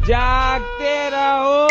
जागते रहो।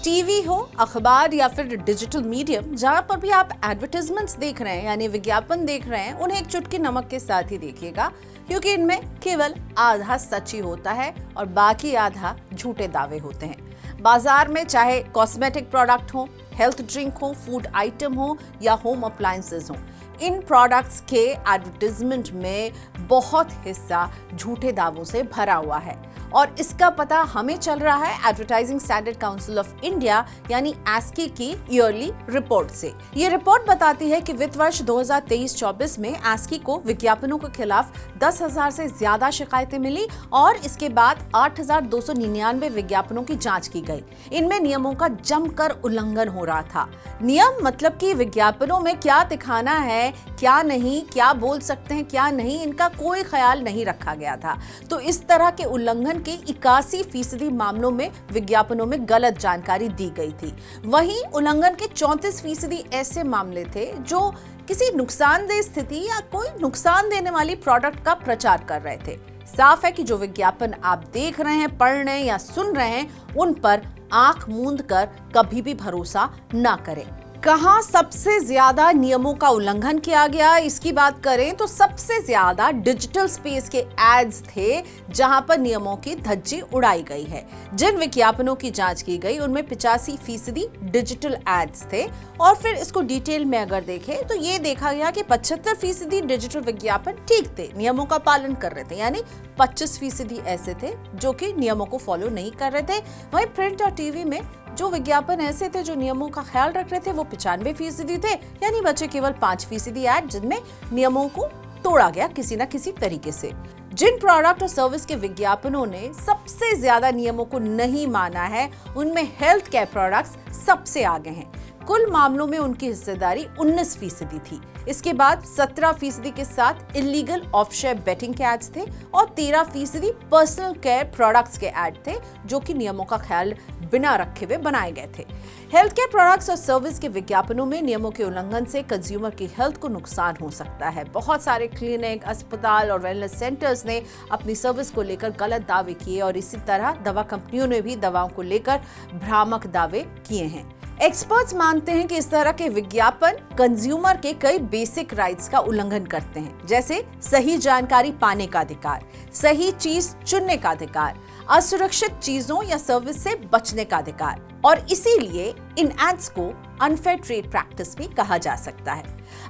टीवी हो, अखबार या फिर डिजिटल मीडियम, जहां पर भी आप एडवर्टाइजमेंट्स देख रहे हैं यानी विज्ञापन देख रहे हैं, उन्हें एक चुटकी नमक के साथ ही देखिएगा, क्योंकि इनमें केवल आधा सच ही होता है और बाकी आधा झूठे दावे होते हैं। बाजार में चाहे कॉस्मेटिक प्रोडक्ट हो, हेल्थ ड्रिंक हो, फूड आइटम हो या होम अप्लायंसेज हो, इन प्रोडक्ट्स के एडवर्टाइजमेंट में बहुत हिस्सा झूठे दावों से भरा हुआ है और इसका पता हमें चल रहा है advertising standard council of India यानी एस्की की ईयरली रिपोर्ट से। ये रिपोर्ट बताती है कि वित्त वर्ष 2023-24 में एस्की को विज्ञापनों के खिलाफ 10,000 से ज्यादा शिकायतें मिली और इसके बाद 8,299 विज्ञापनों की जांच की गई। इनमें नियमों का जमकर उल्लंघन हो रहा था। नियम मतलब कि विज्ञापनों में क्या दिखाना है, क्या नहीं, क्या बोल सकते हैं, क्या नहीं, इनका कोई ख्याल नहीं रखा गया था। तो इस तरह के उल्लंघन के 81% मामलों में विज्ञापनों में गलत जानकारी दी गई थी। वहीं उल्लंघन के 34% ऐसे मामले थे जो किसी नुकसानदेह स्थिति या कोई नुकसान देने वाली प्रोडक्ट का प्रचार कर रहे थे। साफ है कि जो विज्ञापन आप देख रहे हैं, पढ़ रहे हैं या सुन रहे हैं, उन पर आंख मूंद कर कभी भी भरोसा ना करें। कहां सबसे ज्यादा नियमों का उल्लंघन किया गया, इसकी बात करें तो सबसे ज्यादा डिजिटल स्पेस के एड्स थे जहां पर नियमों की धज्जी उड़ाई गई है। जिन विज्ञापनों की जांच की गई उनमें 85% डिजिटल एड्स थे और फिर इसको डिटेल में अगर देखें तो ये देखा गया कि 75% डिजिटल विज्ञापन ठीक थे, नियमों का पालन कर रहे थे, यानी 25% ऐसे थे जो कि नियमों को फॉलो नहीं कर रहे थे। वहीं प्रिंट और टीवी में जो विज्ञापन ऐसे थे जो नियमों का ख्याल रख रहे थे वो 95% थे, यानी बचे केवल 5% ऐड जिनमें नियमों को तोड़ा गया किसी न किसी तरीके से। जिन प्रोडक्ट और सर्विस के विज्ञापनों ने सबसे ज्यादा नियमों को नहीं माना है उनमें हेल्थ केयर प्रोडक्ट्स सबसे आगे हैं। कुल मामलों में उनकी हिस्सेदारी 19% थी। इसके बाद 17% के साथ इलीगल ऑफशोर बेटिंग के एड्स थे और 13% पर्सनल केयर प्रोडक्ट्स के एड थे जो कि नियमों का ख्याल बिना रखे हुए बनाए गए थे। हेल्थ केयर प्रोडक्ट्स और सर्विस के विज्ञापनों में नियमों के उल्लंघन से कंज्यूमर की हेल्थ को नुकसान हो सकता है। बहुत सारे क्लिनिक, अस्पताल और वेलनेस सेंटर्स ने अपनी सर्विस को लेकर गलत दावे किए और इसी तरह दवा कंपनियों ने भी दवाओं को लेकर भ्रामक दावे किए हैं। एक्सपर्ट्स मानते हैं कि इस तरह के विज्ञापन कंज्यूमर के कई बेसिक राइट्स का उल्लंघन करते हैं, जैसे सही जानकारी पाने का अधिकार, सही चीज चुनने का अधिकार, असुरक्षित चीजों या सर्विस से बचने का अधिकार, और इसीलिए इन एड्स को अनफेयर ट्रेड प्रैक्टिस भी कहा जा सकता है।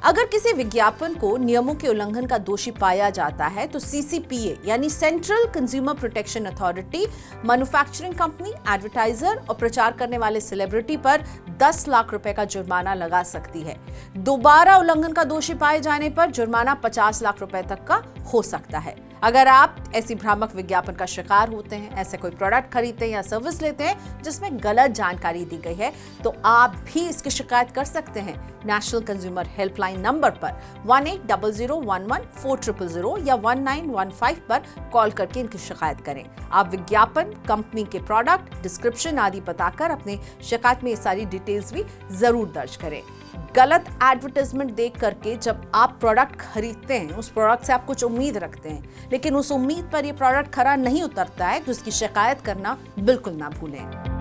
अगर किसी विज्ञापन को नियमों के उल्लंघन का दोषी पाया जाता है तो सीसीपीए यानी central consumer protection authority manufacturing company, advertiser और प्रचार करने वाले सेलिब्रिटी पर 10 लाख रुपए का जुर्माना लगा सकती है। दोबारा उल्लंघन का दोषी पाए जाने पर जुर्माना 50 लाख रुपए तक का हो सकता है। अगर आप ऐसी भ्रामक विज्ञापन का शिकार होते हैं, ऐसे कोई प्रोडक्ट खरीदते हैं या सर्विस लेते हैं जिसमें गलत जानकारी दी गई है, तो आप भी इसकी शिकायत कर सकते हैं नेशनल कंज्यूमर हेल्पलाइन नंबर पर 1800114000 या 1915 पर कॉल करके इनकी शिकायत करें। आप विज्ञापन, कंपनी के प्रोडक्ट, डिस्क्रिप्शन आदि बताकर अपने शिकायत में ये सारी डिटेल्स भी जरूर दर्ज करें। गलत एडवर्टाइजमेंट देख करके जब आप प्रोडक्ट खरीदते हैं, उस प्रोडक्ट से आप कुछ उम्मीद रखते हैं, लेकिन उस उम्मीद पर ये प्रोडक्ट खरा नहीं उतरता है, तो इसकी शिकायत करना बिल्कुल ना भूलें।